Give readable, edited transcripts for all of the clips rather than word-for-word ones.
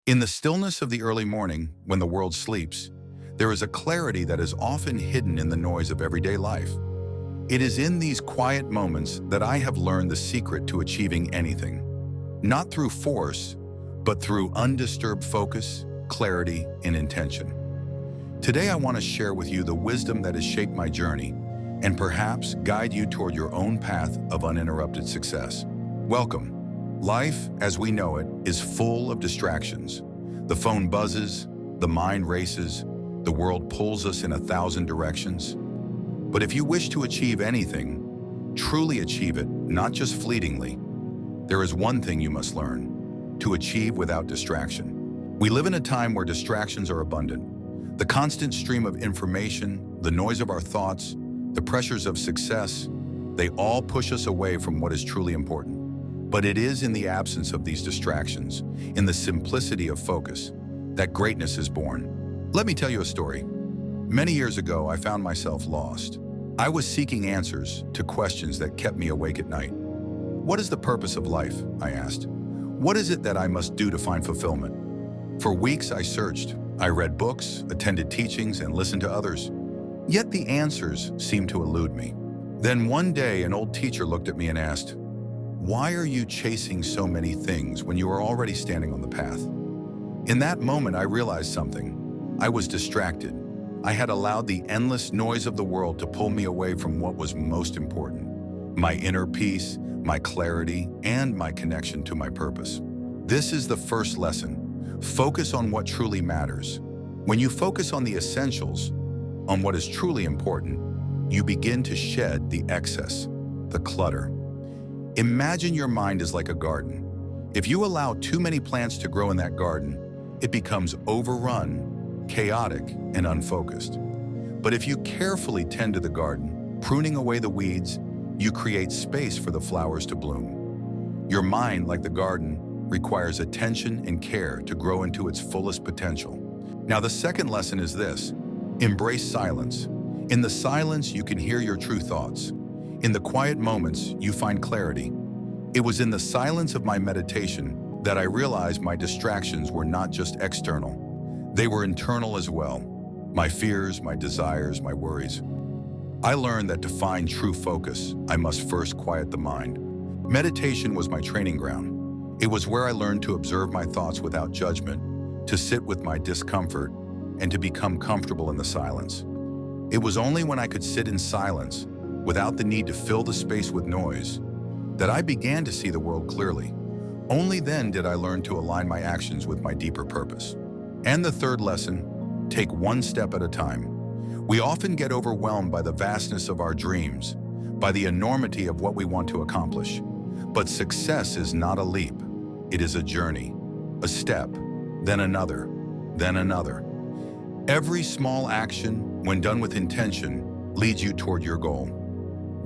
In the stillness of the early morning, when the world sleeps, there is a clarity that is often hidden in the noise of everyday life. It is in these quiet moments that I have learned the secret to achieving anything. Not through force, but through undisturbed focus, clarity, and intention. Today I want to share with you the wisdom that has shaped my journey and perhaps guide you toward your own path of uninterrupted success. Welcome. Life, as we know it, is full of distractions. The phone buzzes, the mind races, the world pulls us in 1,000 directions. But if you wish to achieve anything, truly achieve it, not just fleetingly, there is one thing you must learn: to achieve without distraction. We live in a time where distractions are abundant. The constant stream of information, the noise of our thoughts, the pressures of success, they all push us away from what is truly important. But it is in the absence of these distractions, in the simplicity of focus, that greatness is born. Let me tell you a story. Many years ago, I found myself lost. I was seeking answers to questions that kept me awake at night. What is the purpose of life? I asked. What is it that I must do to find fulfillment? For weeks, I searched. I read books, attended teachings, and listened to others. Yet the answers seemed to elude me. Then one day, an old teacher looked at me and asked, "Why are you chasing so many things when you are already standing on the path?" In that moment, I realized something. I was distracted. I had allowed the endless noise of the world to pull me away from what was most important: my inner peace, my clarity, and my connection to my purpose. This is the first lesson. Focus on what truly matters. When you focus on the essentials, on what is truly important, you begin to shed the excess, the clutter. Imagine your mind is like a garden. If you allow too many plants to grow in that garden, it becomes overrun, chaotic, and unfocused. But if you carefully tend to the garden, pruning away the weeds, you create space for the flowers to bloom. Your mind, like the garden, requires attention and care to grow into its fullest potential. Now, the second lesson is this: embrace silence. In the silence, you can hear your true thoughts. In the quiet moments, you find clarity. It was in the silence of my meditation that I realized my distractions were not just external. They were internal as well. My fears, my desires, my worries. I learned that to find true focus, I must first quiet the mind. Meditation was my training ground. It was where I learned to observe my thoughts without judgment, to sit with my discomfort, and to become comfortable in the silence. It was only when I could sit in silence, without the need to fill the space with noise, that I began to see the world clearly. Only then did I learn to align my actions with my deeper purpose. And the third lesson: take one step at a time. We often get overwhelmed by the vastness of our dreams, by the enormity of what we want to accomplish. But success is not a leap. It is a journey, a step, then another, then another. Every small action, when done with intention, leads you toward your goal.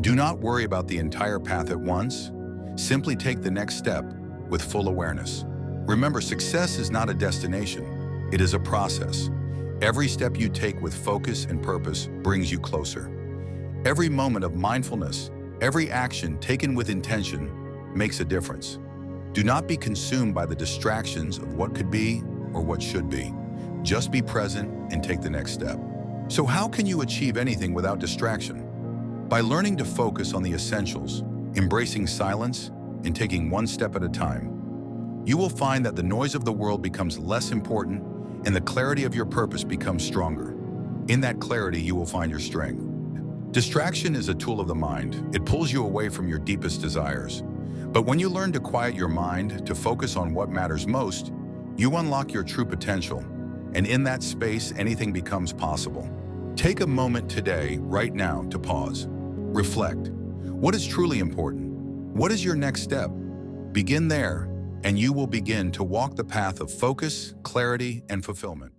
Do not worry about the entire path at once. Simply take the next step with full awareness. Remember, success is not a destination. It is a process. Every step you take with focus and purpose brings you closer. Every moment of mindfulness, every action taken with intention makes a difference. Do not be consumed by the distractions of what could be or what should be. Just be present and take the next step. So how can you achieve anything without distraction? By learning to focus on the essentials, embracing silence, and taking one step at a time, you will find that the noise of the world becomes less important and the clarity of your purpose becomes stronger. In that clarity, you will find your strength. Distraction is a tool of the mind. It pulls you away from your deepest desires. But when you learn to quiet your mind, to focus on what matters most, you unlock your true potential. And in that space, anything becomes possible. Take a moment today, right now, to pause. Reflect. What is truly important? What is your next step? Begin there, and you will begin to walk the path of focus, clarity, and fulfillment.